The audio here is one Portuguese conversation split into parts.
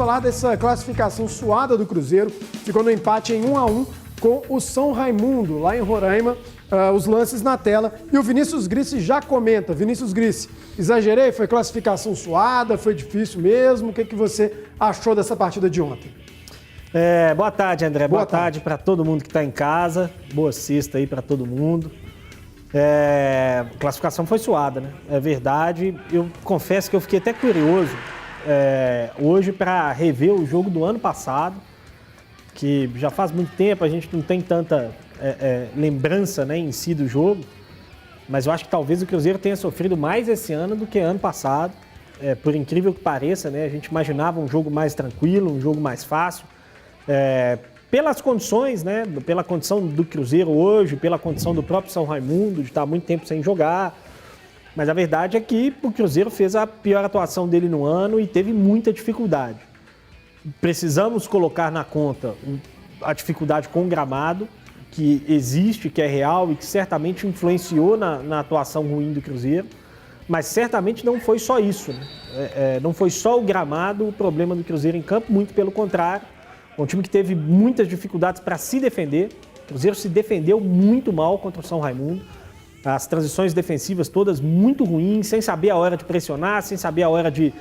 Falar dessa classificação suada do Cruzeiro, ficou no empate em 1-1 com o São Raimundo, lá em Roraima. Os lances na tela. E o Vinícius Grisse já comenta. Vinícius Grisse, exagerei? Foi classificação suada? Foi difícil mesmo? O que você achou dessa partida de ontem? Boa tarde, André. Boa tarde para todo mundo que está em casa. Boa sexta aí para todo mundo. Classificação foi suada, né? É verdade. Eu confesso que eu fiquei até curioso hoje para rever o jogo do ano passado, que já faz muito tempo, a gente não tem tanta lembrança, né, em si do jogo, mas eu acho que talvez o Cruzeiro tenha sofrido mais esse ano do que ano passado, por incrível que pareça, né? A gente imaginava um jogo mais tranquilo, um jogo mais fácil, pelas condições, né, pela condição do Cruzeiro hoje, pela condição do próprio São Raimundo, de estar muito tempo sem jogar, mas a verdade é que o Cruzeiro fez a pior atuação dele no ano e teve muita dificuldade. Precisamos colocar na conta a dificuldade com o gramado, que existe, que é real e que certamente influenciou na atuação ruim do Cruzeiro, mas certamente não foi só isso, né? Não foi só o gramado o problema do Cruzeiro em campo, muito pelo contrário. Um time que teve muitas dificuldades para se defender. O Cruzeiro se defendeu muito mal contra o São Raimundo. As transições defensivas todas muito ruins, sem saber a hora de pressionar, sem saber a hora de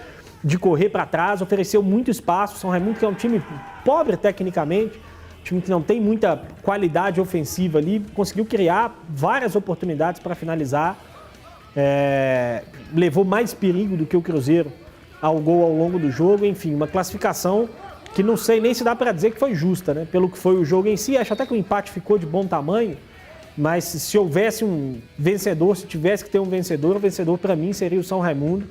correr para trás, ofereceu muito espaço. O São Raimundo, que é um time pobre tecnicamente, time que não tem muita qualidade ofensiva ali, conseguiu criar várias oportunidades para finalizar, levou mais perigo do que o Cruzeiro ao gol ao longo do jogo. Enfim, uma classificação que não sei nem se dá para dizer que foi justa, né? Pelo que foi o jogo em si. Acho até que o empate ficou de bom tamanho, mas se houvesse um vencedor, se tivesse que ter um vencedor, o vencedor para mim seria o São Raimundo.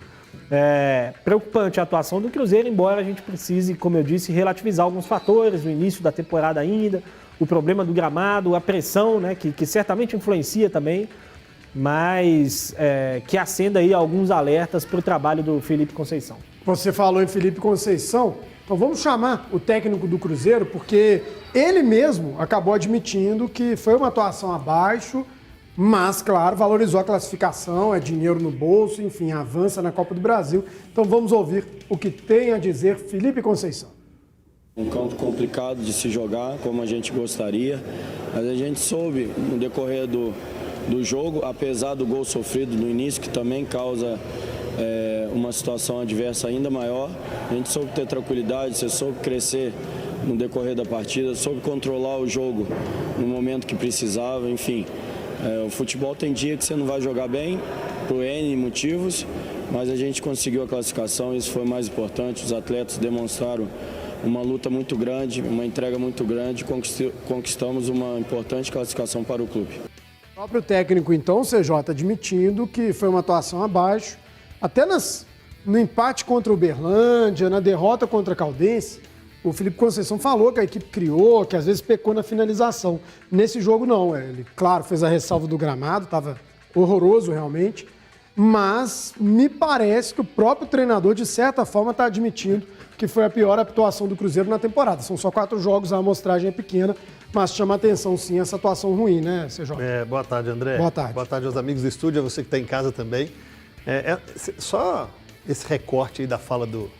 Preocupante a atuação do Cruzeiro, embora a gente precise, como eu disse, relativizar alguns fatores no início da temporada ainda, o problema do gramado, a pressão, né, que certamente influencia também, mas que acenda aí alguns alertas para o trabalho do Felipe Conceição. Você falou em Felipe Conceição, então vamos chamar o técnico do Cruzeiro, porque ele mesmo acabou admitindo que foi uma atuação abaixo, mas, claro, valorizou a classificação, é dinheiro no bolso, enfim, avança na Copa do Brasil. Então vamos ouvir o que tem a dizer Felipe Conceição. Um campo complicado de se jogar, como a gente gostaria, mas a gente soube no decorrer do jogo, apesar do gol sofrido no início, que também causa uma situação adversa ainda maior, a gente soube ter tranquilidade, você soube crescer no decorrer da partida, soube controlar o jogo no momento que precisava, enfim. O futebol tem dia que você não vai jogar bem, por N motivos, mas a gente conseguiu a classificação, isso foi mais importante. Os atletas demonstraram uma luta muito grande, uma entrega muito grande, conquistamos uma importante classificação para o clube. O próprio técnico, então, CJ, admitindo que foi uma atuação abaixo, até no empate contra o Uberlândia, na derrota contra a Caldense. O Felipe Conceição falou que a equipe criou, que às vezes pecou na finalização. Nesse jogo não, ele, claro, fez a ressalva do gramado, estava horroroso realmente, mas me parece que o próprio treinador, de certa forma, está admitindo que foi a pior atuação do Cruzeiro na temporada. São só 4 jogos, a amostragem é pequena, mas chama atenção sim essa atuação ruim, né, CJ? Boa tarde, André. Boa tarde. Boa tarde aos amigos do estúdio, a você que está em casa também. Só esse recorte aí da fala do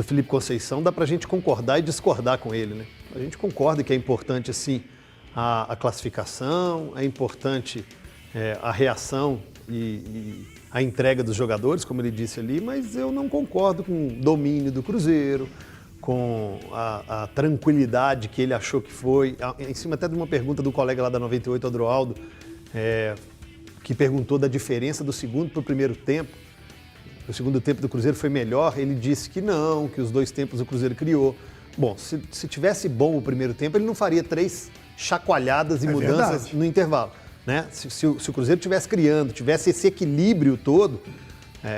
Felipe Conceição, dá para a gente concordar e discordar com ele, né? A gente concorda que é importante, sim, a classificação, é importante a reação e a entrega dos jogadores, como ele disse ali, mas eu não concordo com o domínio do Cruzeiro, com a tranquilidade que ele achou que foi, em cima até de uma pergunta do colega lá da 98, Adroaldo, que perguntou da diferença do segundo para o primeiro tempo. O segundo tempo do Cruzeiro foi melhor, ele disse que não, que os 2 tempos o Cruzeiro criou. Bom, se tivesse bom o primeiro tempo, ele não faria 3 chacoalhadas e mudanças verdade. No intervalo. Né? Se o Cruzeiro estivesse criando, tivesse esse equilíbrio todo,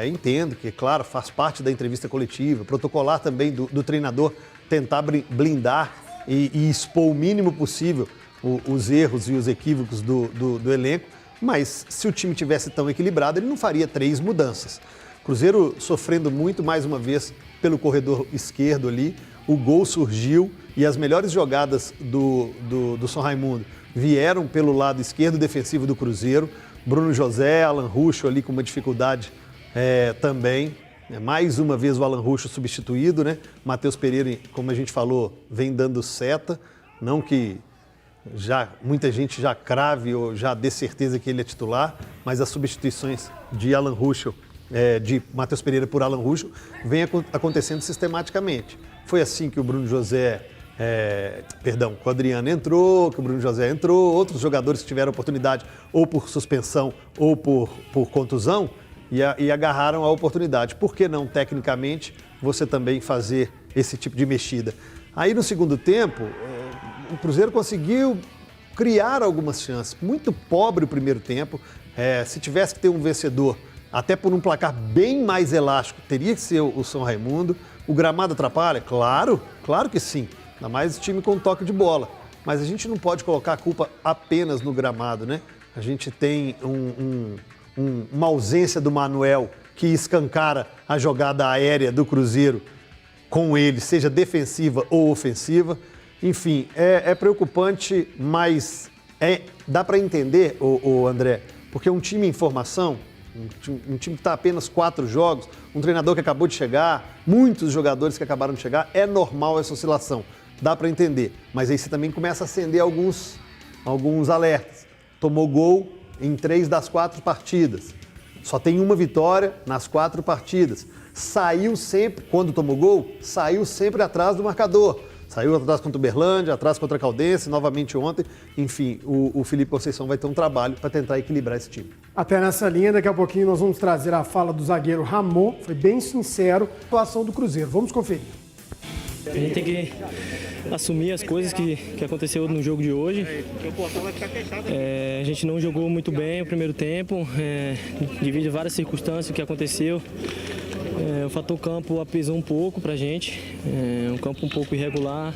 entendo que, claro, faz parte da entrevista coletiva, protocolar também do treinador, tentar blindar e expor o mínimo possível os erros e os equívocos do elenco, mas se o time tivesse tão equilibrado, ele não faria 3 mudanças. Cruzeiro sofrendo muito, mais uma vez, pelo corredor esquerdo ali. O gol surgiu e as melhores jogadas do São Raimundo vieram pelo lado esquerdo defensivo do Cruzeiro. Bruno José, Alan Ruschel ali com uma dificuldade também. Mais uma vez o Alan Ruschel substituído, né? Matheus Pereira, como a gente falou, vem dando seta. Não que muita gente já crave ou já dê certeza que ele é titular, mas as substituições de Alan Ruschel, de Matheus Pereira por Alan Ruschel, vem acontecendo sistematicamente. Foi assim que o Bruno José, que o Adriano entrou, que o Bruno José entrou, outros jogadores que tiveram oportunidade ou por suspensão ou por contusão e agarraram a oportunidade. Por que não, tecnicamente, você também fazer esse tipo de mexida? Aí no segundo tempo, o Cruzeiro conseguiu criar algumas chances. Muito pobre o primeiro tempo. Se tivesse que ter um vencedor, até por um placar bem mais elástico, teria que ser o São Raimundo. O gramado atrapalha? Claro que sim. Ainda mais o time com toque de bola. Mas a gente não pode colocar a culpa apenas no gramado, né? A gente tem uma ausência do Manuel que escancara a jogada aérea do Cruzeiro com ele, seja defensiva ou ofensiva. Enfim, é preocupante, mas dá para entender, André, porque um time em formação, um time que está apenas 4 jogos, um treinador que acabou de chegar, muitos jogadores que acabaram de chegar, é normal essa oscilação. Dá para entender, mas aí você também começa a acender alguns alertas. Tomou gol em 3 das 4 partidas. Só tem uma vitória nas 4 partidas. Saiu sempre, quando tomou gol, saiu sempre atrás do marcador. Saiu atrás contra o Uberlândia, atrás contra a Caldense, novamente ontem. Enfim, o Felipe Conceição vai ter um trabalho para tentar equilibrar esse time. Até nessa linha, daqui a pouquinho nós vamos trazer a fala do zagueiro Ramon. Foi bem sincero a situação do Cruzeiro. Vamos conferir. A gente tem que assumir as coisas que aconteceu no jogo de hoje. A gente não jogou muito bem o primeiro tempo, devido a várias circunstâncias que aconteceu. O fator campo pesou um pouco pra gente, um campo um pouco irregular.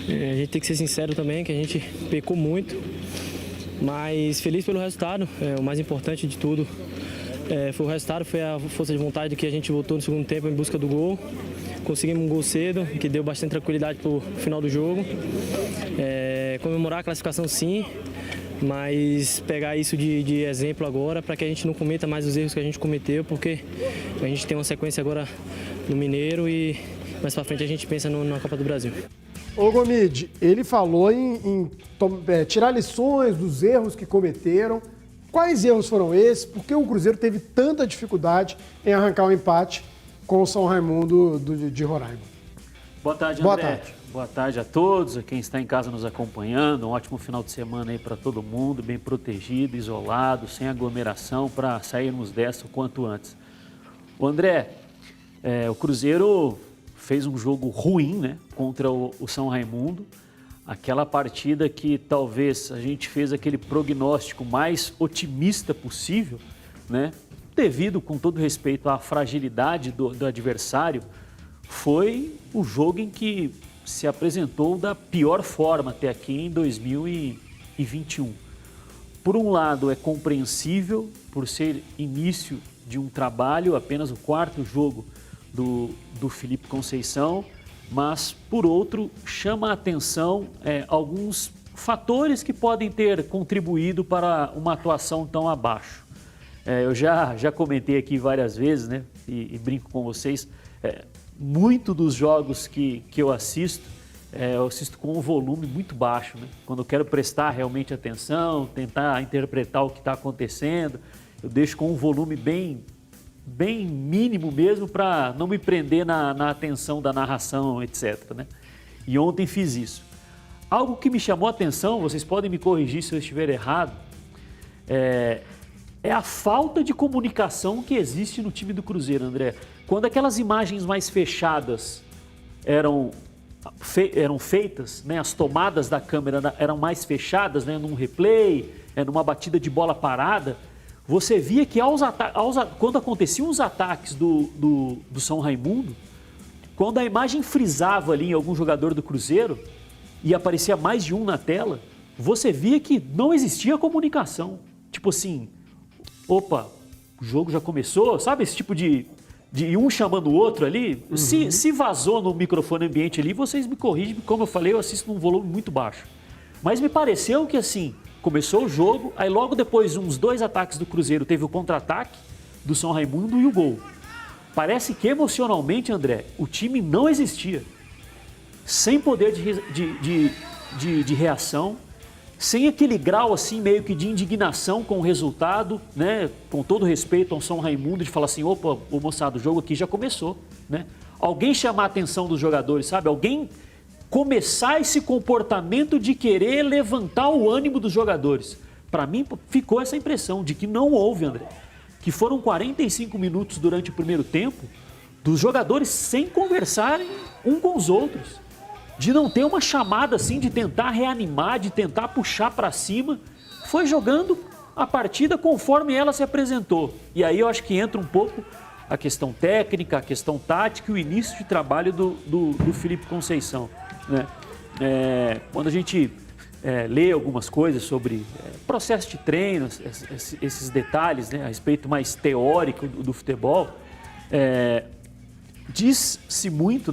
A gente tem que ser sincero também, que a gente pecou muito, mas feliz pelo resultado. O mais importante de tudo foi o resultado, foi a força de vontade que a gente voltou no segundo tempo em busca do gol. Conseguimos um gol cedo, que deu bastante tranquilidade para o final do jogo. Comemorar a classificação sim, mas pegar isso de exemplo agora para que a gente não cometa mais os erros que a gente cometeu, porque a gente tem uma sequência agora no Mineiro e mais para frente a gente pensa na Copa do Brasil. Ô Gomide, ele falou em tirar lições dos erros que cometeram. Quais erros foram esses? Por que o Cruzeiro teve tanta dificuldade em arrancar o empate com o São Raimundo de Roraima? Boa tarde, André. Boa tarde. Boa tarde a todos, a quem está em casa nos acompanhando. Um ótimo final de semana aí para todo mundo, bem protegido, isolado, sem aglomeração, para sairmos dessa o quanto antes. O André, o Cruzeiro fez um jogo ruim, né, contra o São Raimundo. Aquela partida que talvez a gente fez aquele prognóstico mais otimista possível, né? Devido, com todo respeito à fragilidade do adversário, foi o jogo em que se apresentou da pior forma até aqui em 2021. Por um lado, é compreensível por ser início de um trabalho, apenas o 4º jogo do Felipe Conceição, mas, por outro, chama a atenção alguns fatores que podem ter contribuído para uma atuação tão abaixo. Eu já comentei aqui várias vezes, né, e brinco com vocês, muito dos jogos que eu assisto com um volume muito baixo, né? Quando eu quero prestar realmente atenção, tentar interpretar o que está acontecendo, eu deixo com um volume bem mínimo mesmo para não me prender na atenção da narração, etc, né? E ontem fiz isso. Algo que me chamou a atenção, vocês podem me corrigir se eu estiver errado, é a falta de comunicação que existe no time do Cruzeiro, André. Quando aquelas imagens mais fechadas eram feitas, né, as tomadas da câmera eram mais fechadas, né, num replay, numa batida de bola parada, você via que quando aconteciam os ataques do São Raimundo, quando a imagem frisava ali em algum jogador do Cruzeiro e aparecia mais de um na tela, você via que não existia comunicação. Tipo assim, opa, o jogo já começou, sabe esse tipo de um chamando o outro ali? Uhum. Se vazou no microfone ambiente ali, vocês me corrigem, como eu falei, eu assisto num volume muito baixo. Mas me pareceu que assim, começou o jogo, aí logo depois uns 2 ataques do Cruzeiro, teve o contra-ataque do São Raimundo e o gol. parece que emocionalmente, André, o time não existia. Sem poder de reação, sem aquele grau assim meio que de indignação com o resultado, né? Com todo respeito ao São Raimundo, de falar assim, opa, ô moçada, o jogo aqui já começou, né? Alguém chamar a atenção dos jogadores, sabe? Alguém começar esse comportamento de querer levantar o ânimo dos jogadores. Para mim, ficou essa impressão de que não houve, André. Que foram 45 minutos durante o primeiro tempo dos jogadores sem conversarem um com os outros. De não ter uma chamada assim, de tentar reanimar, de tentar puxar para cima. Foi jogando a partida conforme ela se apresentou. E aí eu acho que entra um pouco a questão técnica, a questão tática e o início de trabalho do Felipe Conceição, né? Quando a gente lê algumas coisas sobre processo de treino, esses detalhes, né, a respeito mais teórico do futebol, disse-se muito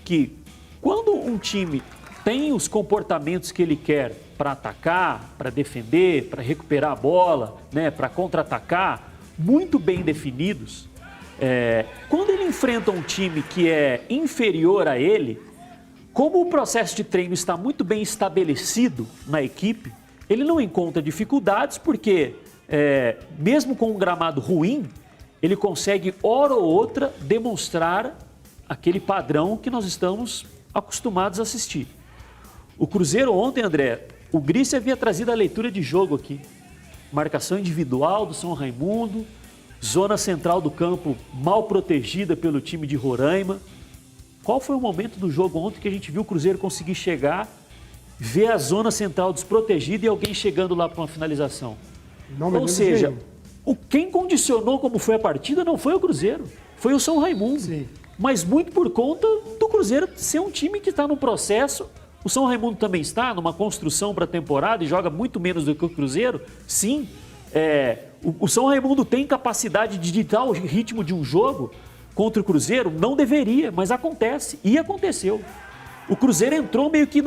que quando um time tem os comportamentos que ele quer para atacar, para defender, para recuperar a bola, né, para contra-atacar, muito bem definidos, quando ele enfrenta um time que é inferior a ele, como o processo de treino está muito bem estabelecido na equipe, ele não encontra dificuldades porque, mesmo com um gramado ruim, ele consegue, hora ou outra, demonstrar aquele padrão que nós estamos acostumados a assistir. O Cruzeiro ontem, André, o Gris havia trazido a leitura de jogo aqui. Marcação individual do São Raimundo, zona central do campo mal protegida pelo time de Roraima. Qual foi o momento do jogo ontem que a gente viu o Cruzeiro conseguir chegar, ver a zona central desprotegida e alguém chegando lá para uma finalização? Ou seja, quem condicionou como foi a partida não foi o Cruzeiro, foi o São Raimundo. Sim. Mas muito por conta do Cruzeiro ser um time que está no processo. O São Raimundo também está numa construção para a temporada e joga muito menos do que o Cruzeiro. Sim, o São Raimundo tem capacidade de ditar o ritmo de um jogo contra o Cruzeiro? Não deveria, mas acontece e aconteceu. O Cruzeiro entrou meio que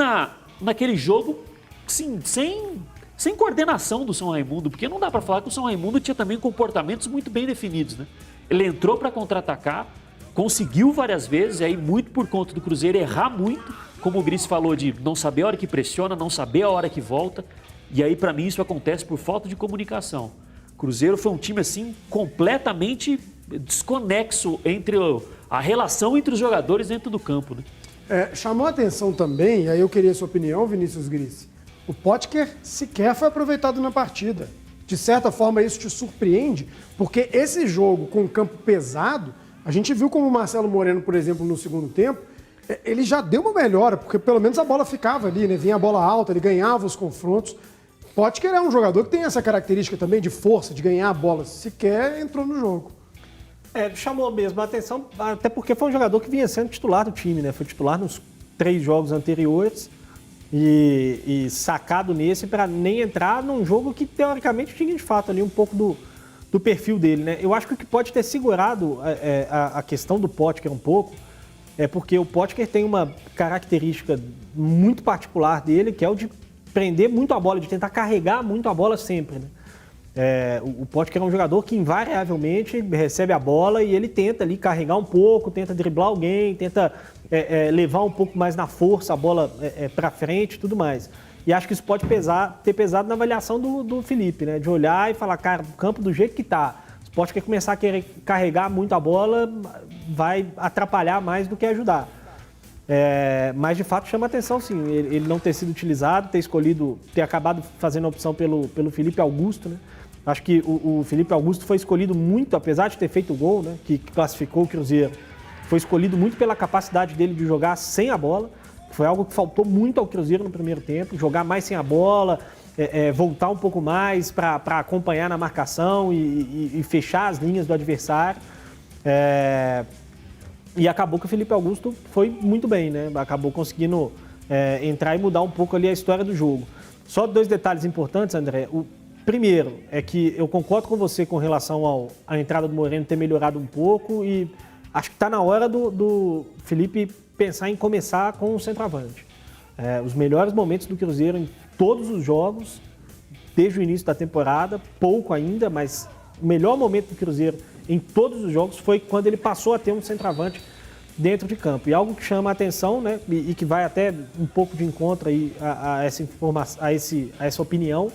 naquele jogo sim, sem coordenação do São Raimundo, porque não dá para falar que o São Raimundo tinha também comportamentos muito bem definidos, né? Ele entrou para contra-atacar, conseguiu várias vezes, aí muito por conta do Cruzeiro errar muito, como o Gris falou, de não saber a hora que pressiona, não saber a hora que volta, e aí para mim isso acontece por falta de comunicação. O Cruzeiro foi um time assim completamente desconexo entre a relação entre os jogadores dentro do campo, né? Chamou a atenção também, e aí eu queria a sua opinião, Vinícius Gris, o Potker sequer foi aproveitado na partida. De certa forma isso te surpreende, porque esse jogo com campo pesado, a gente viu como o Marcelo Moreno, por exemplo, no segundo tempo, ele já deu uma melhora, porque pelo menos a bola ficava ali, né? Vinha a bola alta, ele ganhava os confrontos. Potker é um jogador que tem essa característica também de força, de ganhar a bola. Sequer entrou no jogo. Chamou mesmo a atenção, até porque foi um jogador que vinha sendo titular do time, né? Foi titular nos 3 jogos anteriores e sacado nesse para nem entrar num jogo que teoricamente tinha de fato ali um pouco do perfil dele, né? Eu acho que o que pode ter segurado a questão do Potker um pouco é porque o Potker tem uma característica muito particular dele, que é o de prender muito a bola, de tentar carregar muito a bola sempre, né? O Potker é um jogador que invariavelmente recebe a bola e ele tenta ali carregar um pouco, tenta driblar alguém, tenta levar um pouco mais na força a bola para frente e tudo mais. E acho que isso pode ter pesado na avaliação do Felipe, né? De olhar e falar, cara, o campo do jeito que tá, o Potker começar a querer carregar muito a bola, vai atrapalhar mais do que ajudar. Mas de fato chama atenção, sim, ele não ter sido utilizado, ter acabado fazendo a opção pelo Felipe Augusto, né? Acho que o Felipe Augusto foi escolhido muito, apesar de ter feito o gol, né, que classificou o Cruzeiro, foi escolhido muito pela capacidade dele de jogar sem a bola. Foi algo que faltou muito ao Cruzeiro no primeiro tempo, jogar mais sem a bola, voltar um pouco mais para acompanhar na marcação e fechar as linhas do adversário. E acabou que o Felipe Augusto foi muito bem, né? Acabou conseguindo entrar e mudar um pouco ali a história do jogo. Só 2 detalhes importantes, André. O primeiro é que eu concordo com você com relação à entrada do Moreno ter melhorado um pouco e acho que está na hora do Felipe pensar em começar com o centroavante. Os melhores momentos do Cruzeiro em todos os jogos, desde o início da temporada, pouco ainda, mas o melhor momento do Cruzeiro em todos os jogos foi quando ele passou a ter um centroavante dentro de campo. E algo que chama a atenção, né, e que vai até um pouco de encontro aí a essa informação, a essa opinião,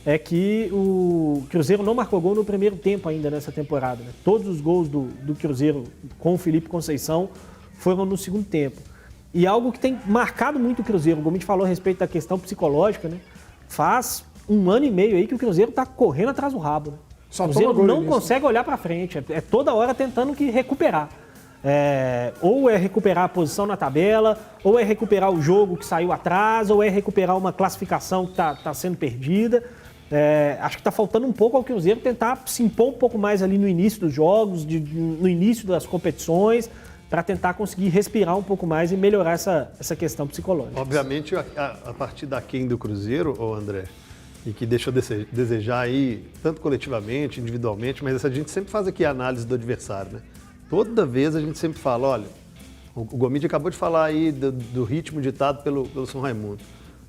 é que o Cruzeiro não marcou gol no primeiro tempo ainda nessa temporada. Né? Todos os gols do Cruzeiro com o Felipe Conceição foram no segundo tempo. E algo que tem marcado muito o Cruzeiro, o Gomes falou a respeito da questão psicológica, né? Faz 1 ano e meio aí que o Cruzeiro está correndo atrás do rabo. Né? O Cruzeiro não consegue olhar para frente, é toda hora tentando recuperar. Ou é recuperar a posição na tabela, ou é recuperar o jogo que saiu atrás, ou é recuperar uma classificação que está sendo perdida. Acho que está faltando um pouco ao Cruzeiro tentar se impor um pouco mais ali no início dos jogos, no início das competições, para tentar conseguir respirar um pouco mais e melhorar essa questão psicológica. Obviamente, a partida aquém do Cruzeiro, André, e que deixou desejar aí, tanto coletivamente, individualmente, mas a gente sempre faz aqui a análise do adversário, né? Toda vez a gente sempre fala, olha, o Gomide acabou de falar aí do ritmo ditado pelo São Raimundo.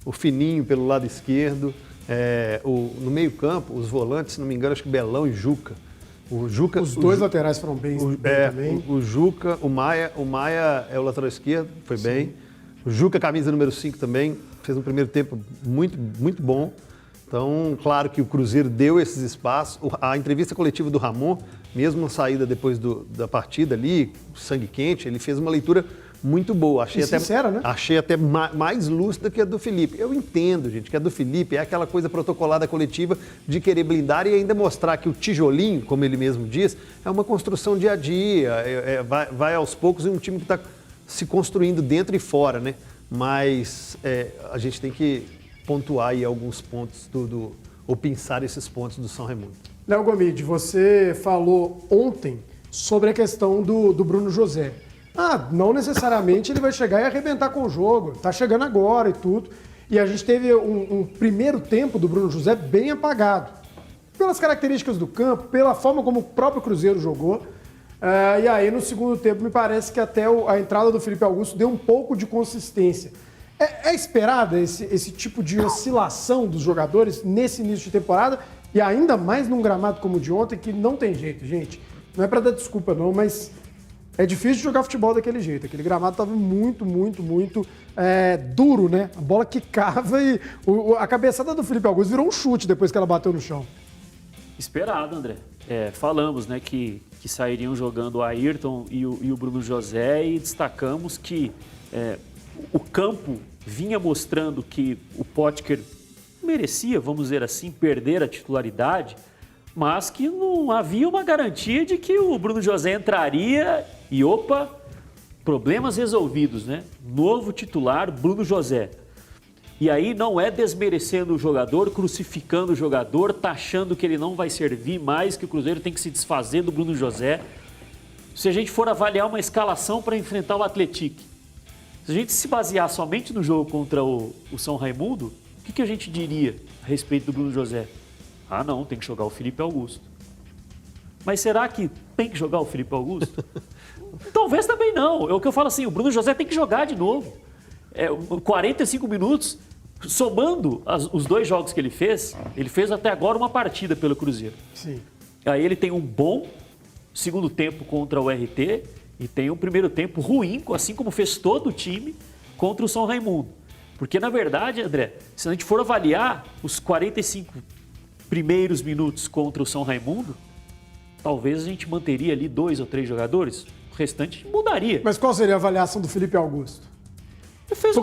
O Fininho pelo lado esquerdo, no meio campo, os volantes, se não me engano, acho que Belão e Juca. Os dois laterais foram bem também. O Juca, o Maia é o lateral esquerdo, foi bem. O Juca, camisa número 5 também, fez um primeiro tempo muito, muito bom. Então, claro que o Cruzeiro deu esses espaços. A entrevista coletiva do Ramon, mesmo na saída depois da partida ali, sangue quente, ele fez uma leitura muito boa. Achei até sincera, né? Achei até mais lúcida que a do Felipe. Eu entendo, gente, que a do Felipe é aquela coisa protocolada coletiva de querer blindar e ainda mostrar que o tijolinho, como ele mesmo diz, é uma construção dia a dia, vai aos poucos em um time que está se construindo dentro e fora, né? Mas a gente tem que pontuar aí alguns pontos ou pensar esses pontos do São Raimundo. Léo Gomide, você falou ontem sobre a questão do Bruno José. Não necessariamente ele vai chegar e arrebentar com o jogo, tá chegando agora e tudo. E a gente teve um primeiro tempo do Bruno José bem apagado, pelas características do campo, pela forma como o próprio Cruzeiro jogou. E aí no segundo tempo me parece que até a entrada do Felipe Augusto deu um pouco de consistência. É esperada esse tipo de oscilação dos jogadores nesse início de temporada e ainda mais num gramado como o de ontem, que não tem jeito, gente. Não é para dar desculpa não, mas é difícil jogar futebol daquele jeito. Aquele gramado estava muito, muito, muito duro, né? A bola quicava e a cabeçada do Felipe Augusto virou um chute depois que ela bateu no chão. Esperado, André. Falamos, né, que sairiam jogando o Ayrton e o Bruno José e destacamos que o campo vinha mostrando que o Potker merecia, vamos dizer assim, perder a titularidade, mas que não havia uma garantia de que o Bruno José entraria e, problemas resolvidos, né? Novo titular, Bruno José. E aí não é desmerecendo o jogador, crucificando o jogador, taxando que ele não vai servir mais, que o Cruzeiro tem que se desfazer do Bruno José. Se a gente for avaliar uma escalação para enfrentar o Atlético, se a gente se basear somente no jogo contra o São Raimundo, o que a gente diria a respeito do Bruno José? Não, tem que jogar o Felipe Augusto. Mas será que tem que jogar o Felipe Augusto? Talvez também não. É o que eu falo assim, o Bruno José tem que jogar de novo. 45 minutos, somando os 2 jogos que ele fez até agora uma partida pelo Cruzeiro. Sim. Aí ele tem um bom segundo tempo contra o RT e tem um primeiro tempo ruim, assim como fez todo o time contra o São Raimundo. Porque, na verdade, André, se a gente for avaliar os 45 primeiros minutos contra o São Raimundo, talvez a gente manteria ali 2 ou 3 jogadores, o restante mudaria. Mas qual seria a avaliação do Felipe Augusto?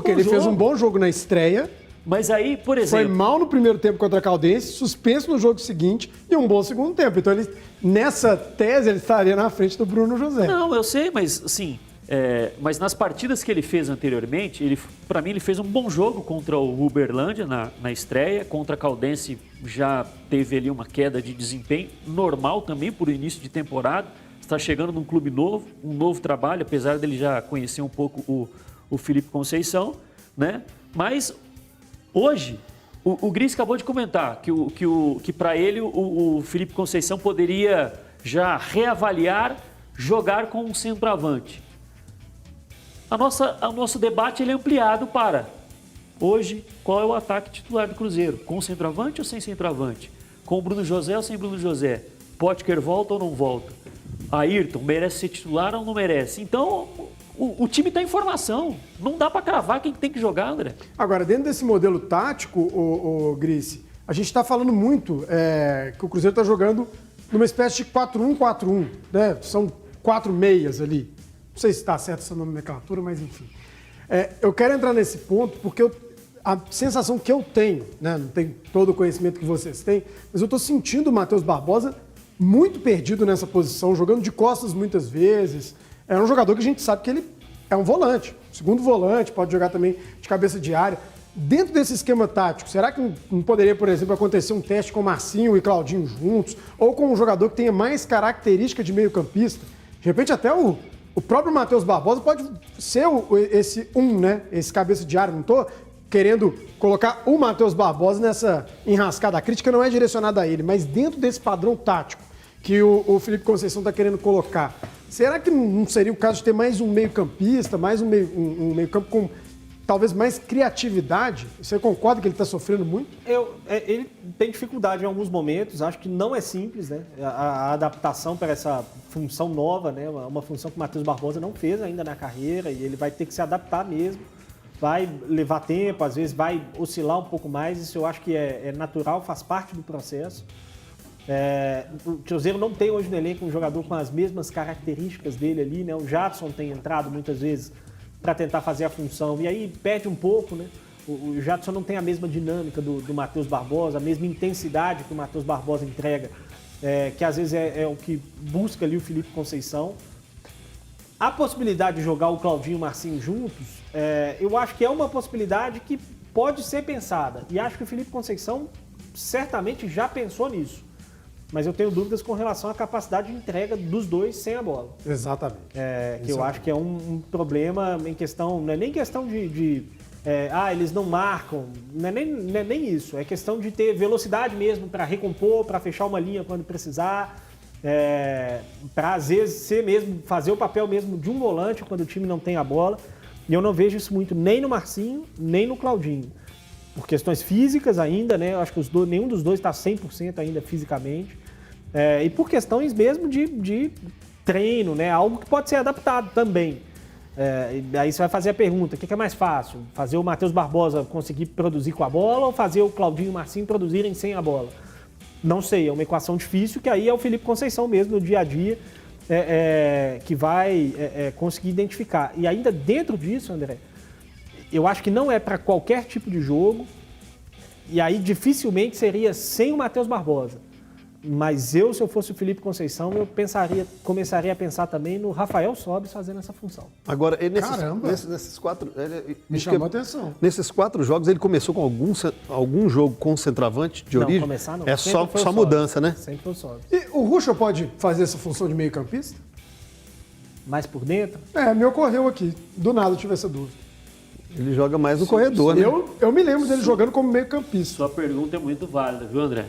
Ele fez um bom jogo na estreia. Mas aí, por exemplo... Foi mal no primeiro tempo contra a Caldense, suspenso no jogo seguinte e um bom segundo tempo. Então, nessa tese, ele estaria na frente do Bruno José. Não, eu sei, mas assim... mas nas partidas que ele fez anteriormente, para mim ele fez um bom jogo contra o Uberlândia na estreia, contra a Caldense já teve ali uma queda de desempenho, normal também por início de temporada, está chegando num clube novo, um novo trabalho, apesar dele já conhecer um pouco o Felipe Conceição, né? Mas hoje, o Gris acabou de comentar que para ele o Felipe Conceição poderia já reavaliar jogar com um centroavante. O nosso debate ele é ampliado para, hoje, qual é o ataque titular do Cruzeiro? Com centroavante ou sem centroavante? Com o Bruno José ou sem Bruno José? Potker volta ou não volta? Ayrton merece ser titular ou não merece? Então, o time está em formação. Não dá para cravar quem tem que jogar, André. Agora, dentro desse modelo tático, o Grice, a gente está falando muito que o Cruzeiro está jogando numa espécie de 4-1-4-1, né? São 4 meias ali. Não sei se está certo essa nomenclatura, mas enfim. Eu quero entrar nesse ponto porque a sensação que eu tenho, né? Não tenho todo o conhecimento que vocês têm, mas eu estou sentindo o Matheus Barbosa muito perdido nessa posição, jogando de costas muitas vezes. É um jogador que a gente sabe que ele é um volante, segundo volante, pode jogar também de cabeça de área. Dentro desse esquema tático, será que não poderia, por exemplo, acontecer um teste com Marcinho e Claudinho juntos? Ou com um jogador que tenha mais característica de meio-campista? De repente até o próprio Matheus Barbosa pode ser esse né? Esse cabeça de área. Não estou querendo colocar o Matheus Barbosa nessa enrascada. A crítica não é direcionada a ele, mas dentro desse padrão tático que o Felipe Conceição está querendo colocar, será que não seria o caso de ter mais um meio-campista, mais um meio-campo com talvez mais criatividade? Você concorda que ele está sofrendo muito? Ele tem dificuldade em alguns momentos, acho que não é simples, né? A adaptação para essa função nova, né? Uma função que o Matheus Barbosa não fez ainda na carreira e ele vai ter que se adaptar mesmo. Vai levar tempo, às vezes vai oscilar um pouco mais, isso eu acho que é natural, faz parte do processo. O Cruzeiro não tem hoje no elenco um jogador com as mesmas características dele ali, né? O Jadson tem entrado muitas vezes para tentar fazer a função e aí perde um pouco, né? O Jadson não tem a mesma dinâmica do Matheus Barbosa, a mesma intensidade que o Matheus Barbosa entrega, que às vezes é o que busca ali o Felipe Conceição. A possibilidade de jogar o Claudinho e o Marcinho juntos, eu acho que é uma possibilidade que pode ser pensada. E acho que o Felipe Conceição certamente já pensou nisso. Mas eu tenho dúvidas com relação à capacidade de entrega dos dois sem a bola. Exatamente. Que eu acho que é um problema em questão, não é nem questão eles não marcam, não é nem isso. É questão de ter velocidade mesmo para recompor, para fechar uma linha quando precisar. Para às vezes fazer o papel mesmo de um volante quando o time não tem a bola. E eu não vejo isso muito nem no Marcinho, nem no Claudinho. Por questões físicas ainda, né? Eu acho que nenhum dos dois está 100% ainda fisicamente. E por questões mesmo de treino, né? Algo que pode ser adaptado também. Aí você vai fazer a pergunta, o que é mais fácil? Fazer o Matheus Barbosa conseguir produzir com a bola ou fazer o Claudinho e o Marcinho produzirem sem a bola? Não sei, é uma equação difícil que aí é o Felipe Conceição mesmo no dia a dia que vai conseguir identificar. E ainda dentro disso, André, eu acho que não é para qualquer tipo de jogo e aí dificilmente seria sem o Matheus Barbosa. Mas se eu fosse o Felipe Conceição, eu começaria a pensar também no Rafael Sobis fazendo essa função. Agora, nesses 4... Me chamou a atenção. Nesses 4 jogos, ele começou com algum jogo com centroavante de origem? Não, começar não. É só mudança, né? Sempre foi o Sobis. E o Ruschel pode fazer essa função de meio-campista? Mais por dentro? Me ocorreu aqui. Do nada eu tive essa dúvida. Ele joga mais no corredor, né? Eu me lembro dele jogando como meio-campista. Sua pergunta é muito válida, viu, André?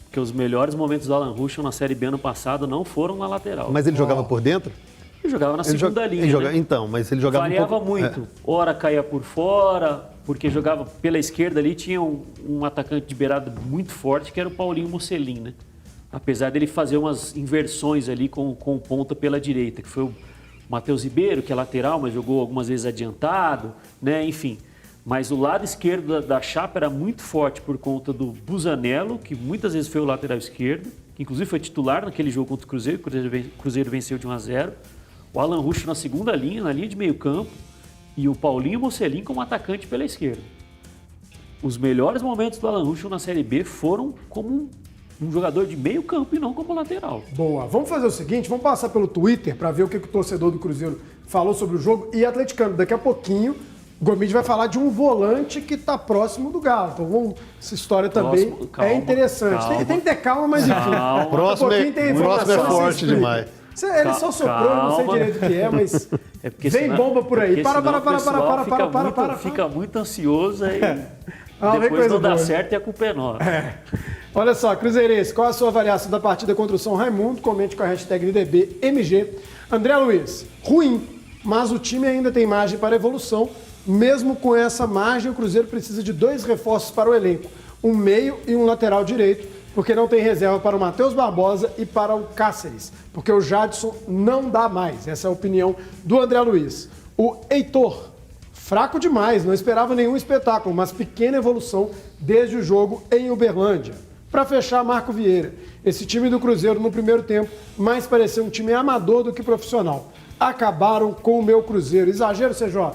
Porque os melhores momentos do Alan Ruschel na Série B ano passado não foram na lateral. Mas ele jogava por dentro? Ele jogava na segunda linha, né? Então, mas ele jogava variava muito. Ora caía por fora, porque jogava pela esquerda ali, tinha um atacante de beirada muito forte, que era o Paulinho Mocelin, né? Apesar dele fazer umas inversões ali com o ponta pela direita, que foi o Matheus Ribeiro, que é lateral, mas jogou algumas vezes adiantado, né? Enfim. Mas o lado esquerdo da chapa era muito forte por conta do Busanello, que muitas vezes foi o lateral esquerdo, que inclusive foi titular naquele jogo contra o Cruzeiro, o Cruzeiro venceu de 1-0. O Alan Ruschel na segunda linha, na linha de meio campo, e o Paulinho Mocelin como atacante pela esquerda. Os melhores momentos do Alan Ruschel na Série B foram como um jogador de meio campo e não como lateral. Boa. Vamos fazer o seguinte, vamos passar pelo Twitter para ver o que o torcedor do Cruzeiro falou sobre o jogo. E atleticano, daqui a pouquinho, o Gomide vai falar de um volante que está próximo do Galo. Então, essa história também é interessante. Tem que ter calma, mas enfim. Próximo é forte demais. Ele só soprou, não sei direito o que é, mas vem bomba por aí. Para. Fica muito ansioso aí. Depois não dá certo e a culpa é nossa. Olha só, Cruzeirense, qual a sua avaliação da partida contra o São Raimundo? Comente com a hashtag LDBMG. André Luiz, ruim, mas o time ainda tem margem para evolução. Mesmo com essa margem, o Cruzeiro precisa de 2 reforços para o elenco, um meio e um lateral direito, porque não tem reserva para o Matheus Barbosa e para o Cáceres, porque o Jadson não dá mais. Essa é a opinião do André Luiz. O Heitor, fraco demais, não esperava nenhum espetáculo, mas pequena evolução desde o jogo em Uberlândia. Para fechar, Marco Vieira, esse time do Cruzeiro no primeiro tempo mais pareceu um time amador do que profissional. Acabaram com o meu Cruzeiro. Exagero, CJ?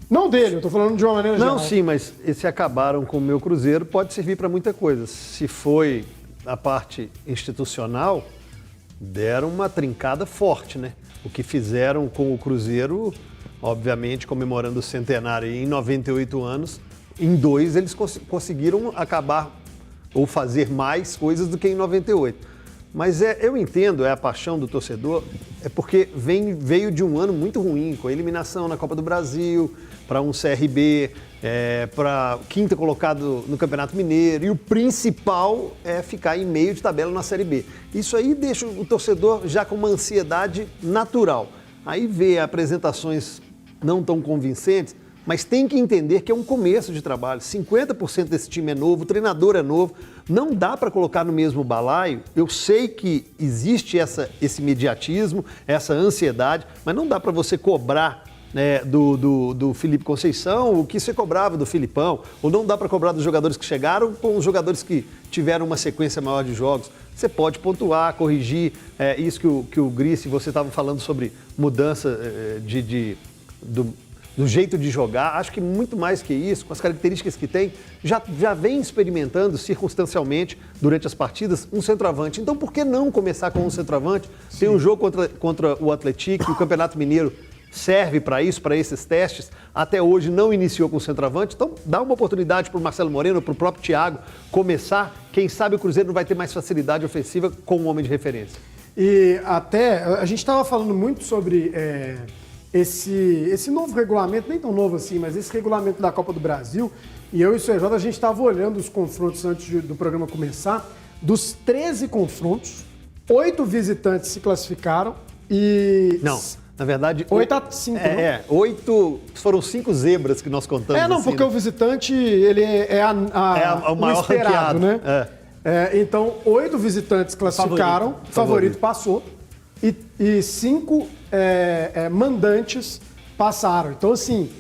Não dele, eu tô falando de uma maneira geral. Não, sim, mas esse acabaram com o meu Cruzeiro pode servir para muita coisa. Se foi a parte institucional, deram uma trincada forte, né? O que fizeram com o Cruzeiro, obviamente comemorando o centenário em 98 anos, em 2 eles conseguiram acabar ou fazer mais coisas do que em 98. Mas eu entendo, é a paixão do torcedor, é porque veio de um ano muito ruim, com a eliminação na Copa do Brasil, para um CRB, para quinta colocado no Campeonato Mineiro, e o principal é ficar em meio de tabela na Série B. Isso aí deixa o torcedor já com uma ansiedade natural. Aí vê apresentações não tão convincentes, mas tem que entender que é um começo de trabalho. 50% desse time é novo, o treinador é novo, não dá para colocar no mesmo balaio. Eu sei que existe esse imediatismo, essa ansiedade, mas não dá para você cobrar, né, do Felipe Conceição o que você cobrava do Filipão, ou não dá para cobrar dos jogadores que chegaram com os jogadores que tiveram uma sequência maior de jogos. Você pode pontuar, corrigir, isso que o Grice, você estava falando sobre mudança do jeito de jogar. Acho que muito mais que isso, com as características que tem, já vem experimentando circunstancialmente durante as partidas um centroavante. Então por que não começar com um centroavante? Sim. Tem um jogo contra o Atlético, o Campeonato Mineiro serve para isso, para esses testes. Até hoje não iniciou com o centroavante, então dá uma oportunidade para o Marcelo Moreno, para o próprio Thiago começar. Quem sabe o Cruzeiro não vai ter mais facilidade ofensiva com um homem de referência. E até, a gente estava falando muito sobre esse novo regulamento, nem tão novo assim, mas esse regulamento da Copa do Brasil, e eu e o CJ, a gente estava olhando os confrontos antes do programa começar. Dos 13 confrontos, 8 visitantes se classificaram e... Não, na verdade... 8-5, 8, foram 5 zebras que nós contamos. Não, assim, porque, né? O visitante, ele é o maior esperado, né? Então, 8 visitantes classificaram, favorito passou, e 5 mandantes passaram. Então, assim,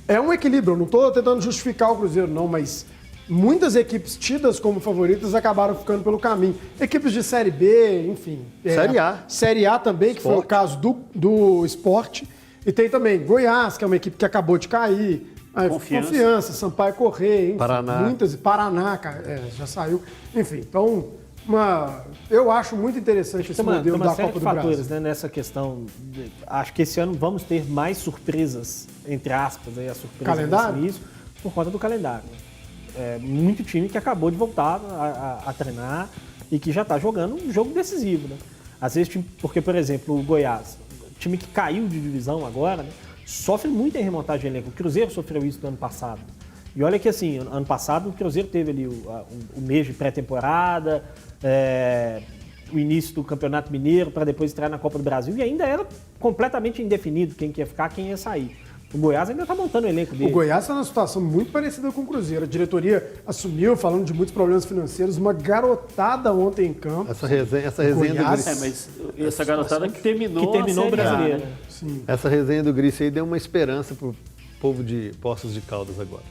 é um equilíbrio. Eu não estou tentando justificar o Cruzeiro, não, mas muitas equipes tidas como favoritas acabaram ficando pelo caminho. Equipes de Série B, enfim. Série A. Série A também, Sport. Que foi o caso do Sport. E tem também Goiás, que é uma equipe que acabou de cair. Confiança, Sampaio Corrêa, enfim, Paraná, já saiu. Enfim, então... eu acho muito interessante esse modelo da Copa do Brasil. Né, nessa questão. Acho que esse ano vamos ter mais surpresas, entre aspas, a surpresa nesse início, por conta do calendário. Muito time que acabou de voltar a treinar e que já está jogando um jogo decisivo. Né? Às vezes, porque, por exemplo, o Goiás, time que caiu de divisão agora, né, sofre muito em remontagem de elenco. O Cruzeiro sofreu isso no ano passado. E olha que, assim, ano passado o Cruzeiro teve ali o mês de pré-temporada, o início do Campeonato Mineiro para depois entrar na Copa do Brasil, e ainda era completamente indefinido quem ia ficar, quem ia sair. O Goiás ainda está montando o elenco dele. O Goiás está numa situação muito parecida com o Cruzeiro. A diretoria assumiu, falando de muitos problemas financeiros, uma garotada ontem em campo. Essa resenha do Grice. Mas essa garotada que terminou o brasileiro. Sim. Essa resenha do Grice aí deu uma esperança para o povo de Poços de Caldas agora.